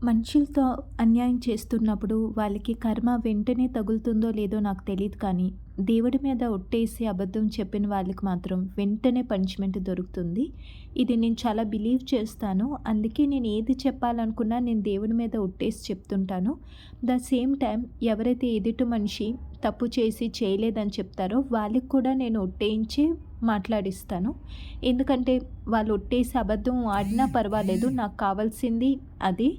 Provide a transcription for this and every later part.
మనుషులతో అన్యాయం చేస్తున్నప్పుడు వాళ్ళకి కర్మ వెంటనే తగులుతుందో లేదో నాకు తెలీదు కానీ, దేవుడి మీద ఒట్టేసి అబద్ధం చెప్పిన వాళ్ళకి మాత్రం వెంటనే పనిష్మెంట్ దొరుకుతుంది. ఇది నేను చాలా బిలీవ్ చేస్తాను. అందుకే నేను ఏది చెప్పాలనుకున్నా నేను దేవుడి మీద ఒట్టేసి చెప్తుంటాను. సేమ్ టైమ్ ఎవరైతే ఎదుటి మనిషి తప్పు చేసి చేయలేదని చెప్తారో వాళ్ళకి కూడా నేను ఒట్టేయించి మాట్లాడిస్తాను. ఎందుకంటే వాళ్ళు ఒట్టేసి అబద్ధం ఆడినా పర్వాలేదు. నాకు కావాల్సింది అది.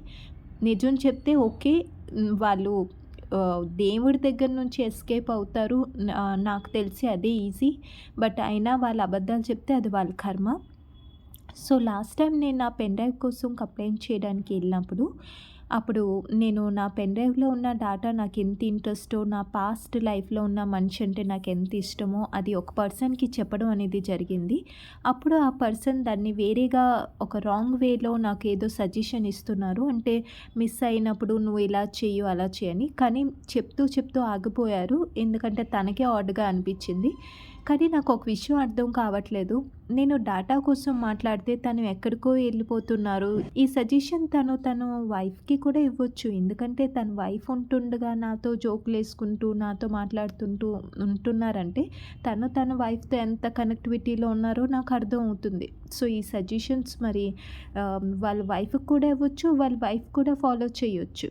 నిజం చెప్తే ఓకే. వాళ్ళు దేవుడి దగ్గర నుంచి ఎస్కేప్ అవుతారు. నాకు తెలిసి అదే ఈజీ. బట్ అయినా వాళ్ళు అబద్ధాలు చెప్తే అది వాళ్ళ కర్మ. సో, లాస్ట్ టైం నేను నా పెన్ డ్రైవ్ కోసం కంప్లెయింట్ చేయడానికి ఎళ్ళినప్పుడు, అప్పుడు నేను నా పెన్ డ్రైవ్‌లో ఉన్న డాటా నాకెంత ఇంట్రెస్టో, నా పాస్ట్ లైఫ్‌లో ఉన్న మనిషి అంటే నాకెంత ఇష్టమో అది ఒక పర్సన్‌కి చెప్పడం అనేది జరిగింది. అప్పుడు ఆ పర్సన్ దాన్ని వేరేగా ఒక రాంగ్ వేలో నాకేదో సజెషన్ ఇస్తున్నారు. అంటే మిస్ అయినప్పుడు నువ్వు ఇలా చెయ్యి, అలా చెయ్యి అని. కానీ చెప్తూ చెప్తూ ఆగిపోయారు. ఎందుకంటే తనకే ఆడ్‌గా అనిపిచ్చింది. కానీ నాకొక విషయం అర్థం కావట్లేదు. నేను డాటా కోసం మాట్లాడితే తను ఎక్కడికో ఎళ్ళిపోతున్నారు. ఈ సజెషన్ తను వైఫ్‌కి కూడా ఇవ్వచ్చు. ఎందుకంటే తన వైఫ్ ఉంటుండగా నాతో జోకులేసుకుంటూ, నాతో మాట్లాడుతుంటూ ఉంటున్నారంటే తన వైఫ్‌తో ఎంత కనెక్టివిటీలో ఉన్నారో నాకు అర్థం అవుతుంది. సో, ఈ సజెషన్స్ మరి వాళ్ళ వైఫ్‌కి కూడా ఇవ్వచ్చు. వాళ్ళ వైఫ్ కూడా ఫాలో చేయొచ్చు.